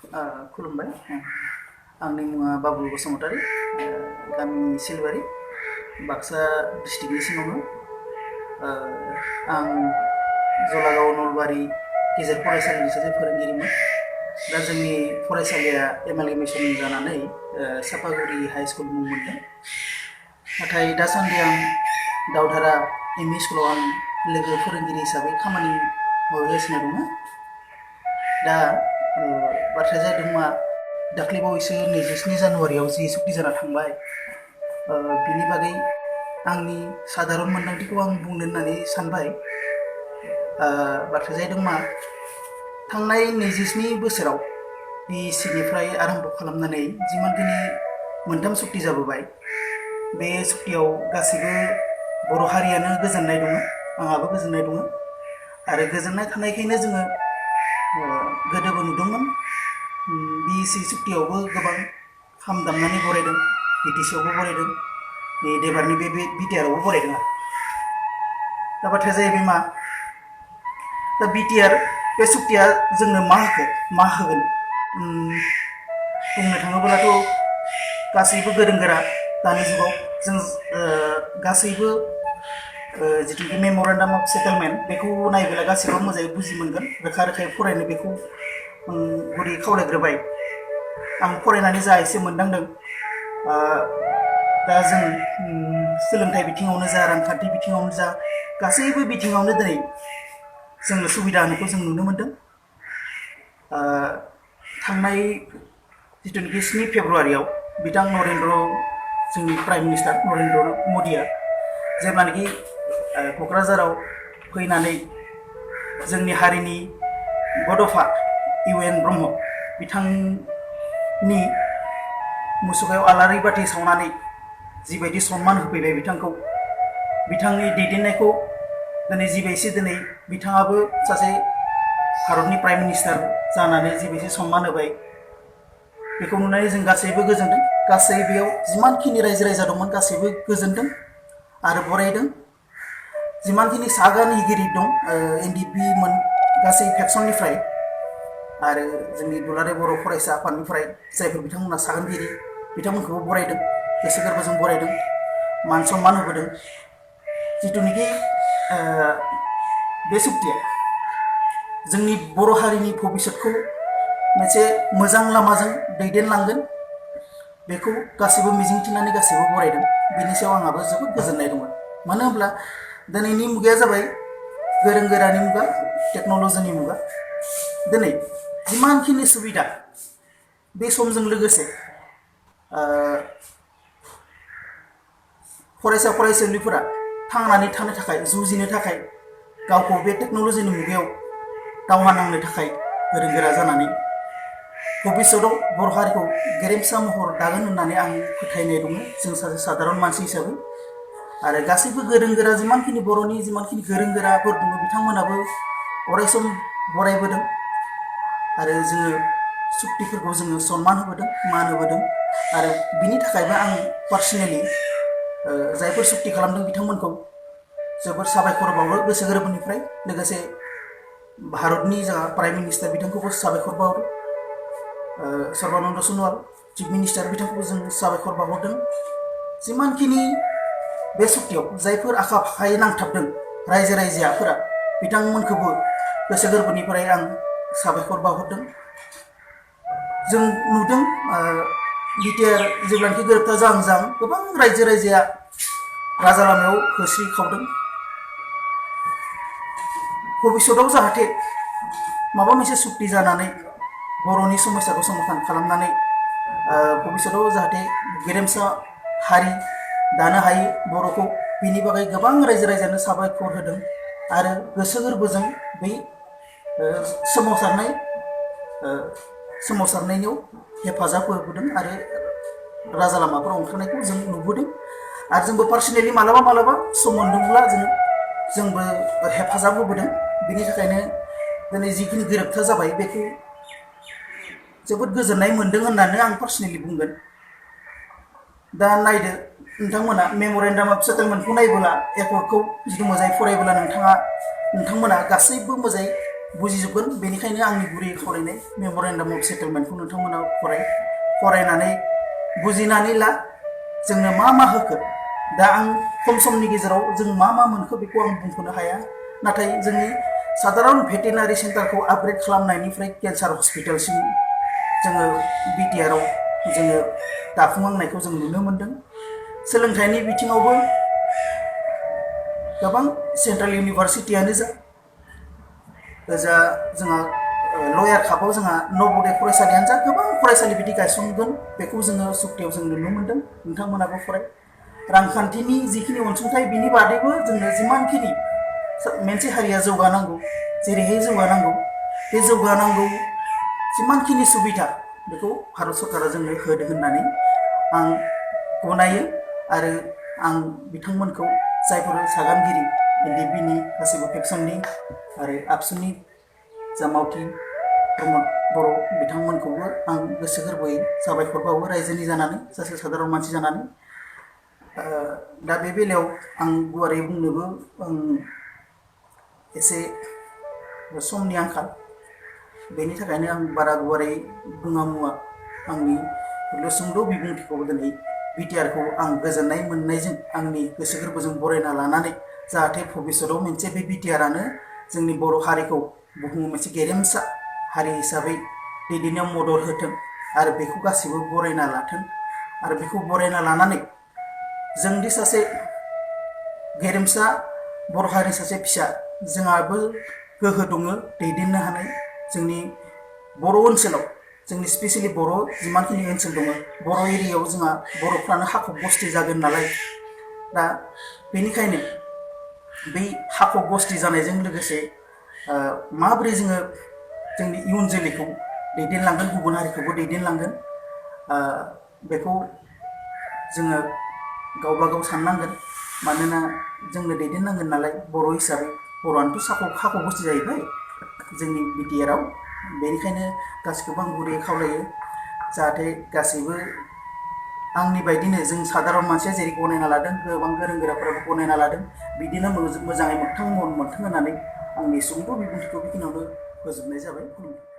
खुलुमबाय। आंनि मुङा बाबुल बसुमतारी, गामि सिलबारि, बाक्सा डिस्ट्रिक्टनि सिङावनो। आं जलागाव नलबारि गेजेर फरायसालिनि सासे फोरोंगिरिमोन। दा जोंनि फरायसालिया एमालगेमेसन जानानै सापागुरि हाइ स्कुल मुं मोनदों। नाथाय दासान्दि आं दावधारा एमइ स्कुलाव आं लोगो फोरोंगिरि हिसाबै खामानि मावगासिनो दङ। दा बाथ्राया जादों मा, दाख्लैबावैसो 27 जानुवारियाव जि सुक्ति जाना थांबाय, बिनि बागै आंनि साधारन मोन्दांथिखौ आं बुंनो होननानै सानबाय। बाथ्राया जादों मा, थांनाय 27 बोसोराव बिसिनिफ्राय आरम्भ खालामनानै जिमानखिनि मोनथाम सुक्ति जाबोबाय, बे सुक्तियाव गासैबो बर' हारियानो गोजोननाय दङ, आंहाबो गोजोननाय दङ। आरो गोजोननाय थानायखायनो जोङो गोदोबो नुदोंमोन, बिसि सुक्तियावबो गोबां खाम दामनानै बरायदों, बिटिसियावबो बरायदों, नै देबारनि बे बिटिआरआवबो बरायदों। दा बाथ्राया जाहैबाय मा, दा बिटिआर बे सुक्तिया जोंनो मा होखो, मा होगोन? बुंनो थाङोब्लाथ' गासैबो गोरों गोरा दानि जुगाव जों गासैबो जिथुखि मेम'रेन्डाम अफ सेटेलमेन्ट बेखौ नायबोला गासैबो मोजाङै बुजि मोनगोन। रोखा रोखायै फरायनो बेखौ गुरै खावलायग्रोबाय। आं फरायनानै जा एसे मोनदांदों, दा जों सोलोंथाइ बिथिङावनो जा, रांखान्थि बिथिङावनो जा, गासैबो बिथिङावनो दिनै जोंनो सुबिदा होनायखौ जों नुनो मोनदों। थांनाय जिथुनिखि 7 फेब्रुवारियाव बिथां जोंनि प्राइम मिनिस्टार नरेन्द्र मदिया जेब्लानाखि क'क्राझाराव फैनानै जोंनि हारिनि बड'फा इउ.एन. ब्रह्म बिथांनि मुसुखायाव आलारि बाथि सावनानै जिबायदि सन्मान होफैबाय बिथांखौ, बिथांनि दैदेननायखौ दिनै जिबायदि दिनै बिथाङाबो सासे भारतनि प्राइम मिनिस्टार जानानै जिबायदि सन्मान होबाय, बेखौ नुनानै जों गासैबो गोजोनदों। गासै बेयाव जिमानखिनि रायजो राजा दंमोन गासैबो गोजोनदों आरो बरायदों। जिमानखिनि सागानिगिरि दं, NDP मोन गासै फेक्सननिफ्राय आरो जोंनि दुलाराय बर' फरायसा आफादनिफ्राय जायफोर बिथांमोना सागानगिरि, बिथांमोनखौबो बरायदों, गोसो गोरबोजों बरायदों, मान सन्मान होबोदों। जिथुनिखि बे सुक्तिया जोंनि बर' हारिनि भबिसतखौ मोनसे मोजां लामाजों दैदेनलांगोन, बेखौ गासैबो मिजिंथिनानै गासैबो बरायदों। बिनि सायाव आंहाबो जोबोद गोजोननाय दङ। मानो होनब्ला दिनैनि मुगाया जाबाय गोरों गोरानि मुगा, टेक्न'लजिनि मुगा। दिनै जिमानखिनि सुबिदा, बे समजों लोगोसे फरायसा फरायसुलिफोरा थांनानै थानो थाखाय, जुजिनो थाखाय, गावखौ बे टेक्न'लजिनि मुगायाव दावहा नांनो थाखाय गोरों गोरा जानानै भबिसतआव बर' हारिखौ गेरेमसा महर दागोन होननानै आं फोथायनाय दङ, जों सासे साधारन मानसि हिसाबै। आरो गासैबो गोरों गोरा जिमानखिनि बर'नि जिमानखिनि गोरों गोराफोर दङ, बिथांमोनाबो अरायसम बरायबोदों आरो जोङो सुक्तिफोरखौ जोङो सन्मान होबोदों, मान होबोदों। आरो बिनि थाखायबो आं पार्सनेलि जायफोर सुक्ति खालामदों बिथांमोनखौ जोबोर साबायखर बावो गोसो गोरबोनिफ्राय। लोगोसे भारतनि जा प्राइम मिनिस्टार बिथांखौबो साबायखर बावो, सर्बानन्द सन'वाल चिफ मिनिस्टार बिथांखौबो जों साबायखर बावहरदों। जिमानखिनि बे सुक्तियाव जायफोर आखा फाखायै नांथाबदों रायजो राजाफोरा, बिथांमोनखौबो गोसो गोरबोनिफ्राय आं साबायखर बावहरदों। जों नुदों बिटिआर जेब्लानाखि गोरोबथा जाहां जाहां गोबां रायजो राजाया राजा लामायाव होस्रिखावदों। भबिसतआव जाहाथे माबा मोनसे सुक्ति जानानै बर'नि समस्याखौ समाधान खालामनानै भबिसतआव जाहाथे गेरेमसा हारि दानो हायो बर'खौ, बिनि बागै गोबां रायजो राजानो साबायखर होदों आरो गोसो गोरबोजों बै सोमावसारनायाव हेफाजाब होबोदों आरो राजा लामाफोराव ओंखारनायखौ जों नुबोदों। आरो जोंबो पार्सनेलि मालाबा मालाबा सम मोनदोंब्ला जोंबो हेफाजाब होबोदों। बिनि थाखायनो दिनै जिखिनि गोरोबथा जाबाय बेखौ जोबोद गोजोननाय मोनदों होननानै आं पार्सनेलि बुंगोन। दा नायदो नोंथांमोना मेम'रेन्डाम अफ सेटेलमेन्टखौ नायबोला, एकर्डखौ जुदि मोजाङै फरायबोला नोंथांमोना गासैबो मोजाङै बुजिजोबगोन। बेनिखायनो आंनि गुरै खावलायनाय मेम'रेन्डाम अफ सेटेलमेन्टखौ नोंथांमोना फरायनानै बुजिनानै ला जोंनो मा मा होखो। दा आं खम समनि गेजेराव जों मा मा मोनखो बेखौ आं बुंथ'नो हाया, नाथाय जोंनि सादारन भेटेनारि सेन्टारखौ आपग्रेड खालामनायनिफ्राय केन्सार हस्पिटालसिम जोङो बिटिआरआव जोङो दाफुंहांनायखौ जों नुनो मोन्दों। सोलोंथाइनि बिथिङावबो गोबां सेन्ट्रेल इउनिभारसिटियानो जा जोंहा लयार कापआव जोंहा नवोदय फरायसालियानो जा गोबां फरायसालि बिदि गायसनगोन बेखौ जोङो सुक्तियाव जों नुनो मोन्दों। नोंथांमोनाबो फराय। रांखान्थिनि जिखिनि अनसुंथाइ बिनि बादैबो जोंनो जिमानखिनि मोनसे हारिया जौगानांगौ, जेरैहाय जौगानांगौ बे जौगानांगौ जिमानखिनि सुबिदा बेखौ भारत सरकारा जोंनो होदों होननानै आं गनायो। आरो आं बिथांमोनखौ जायफोर सागानगिरि एनडिपिनि गासैबो फेक्सननि आरो आबसुनि जा मावथि प्रमद बर' बिथांमोनखौबो आं गोसो गोरबोयै साबायखर बावो रायजोनि जानानै, सासे सादारन मानसि जानानै। दा बे बेलायाव आं गुवारै बुंनोबो एसे समनि आंखाल, बेनि थाखायनो आं बारा गुवारै बुङा आंनि सुंद' बिबुंथिखौ दिनै बिटिआरखौ आं गोजोननाय मोननायजों आंनि गोसो गोरबोजों बरायना लानानै जाहाथे भबिष्यतआव मोनसे बे बिटिआरानो जोंनि बर' हारिखौ बुहुमाव मोनसे गेरेमसा हारि हिसाबै दैदेननायाव मदद होथों आरो बेखौ गासैबो बरायना लाथों। आरो बेखौ बरायना लानानै जोंदि सासे गेरेमसा बर' हारिनि सासे फिसा, जोंहाबो गोहो दङ दैदेननो हानाय। जोंनि बर' ओनसोलाव, जोंनि स्पेसियेलि बर' जिमानखिनि ओनसोल दङ, बर' एरियायाव जोंहा बर'फ्रानो हाखर बस्ति जागोन नालाय। दा बेनिखायनो बै हाखर बस्ति जानायजों लोगोसे माबोरै जोङो जोंनि इयुन जोलैखौ दैदेनलांगोन, गुबुन हारिखौबो दैदेनलांगोन, बेखौ जोङो गावबा गाव साननांगोन। मानोना जोंनो दैदेननांगोन नालाय बर' हिसाबै। बर'आनोथ' हाखर बस्ति जाहैबाय जोंनि बिटिआरआव। बेनिखायनो गासैखौबो आं गुरैयै खावलायो जाहाथे गासैबो आंनि बायदिनो जों सादारन मानसिया जेरै गनायना लादों, गोबां गोरों गोराफोराबो गनायना लादों, बिदिनो मोजाङै मोगथां महर मोनथों होननानै आंनि सुंद' बिबुंथिखौ बेखिनियावनो फोजोबनाय जाबाय। खुलुमबाय।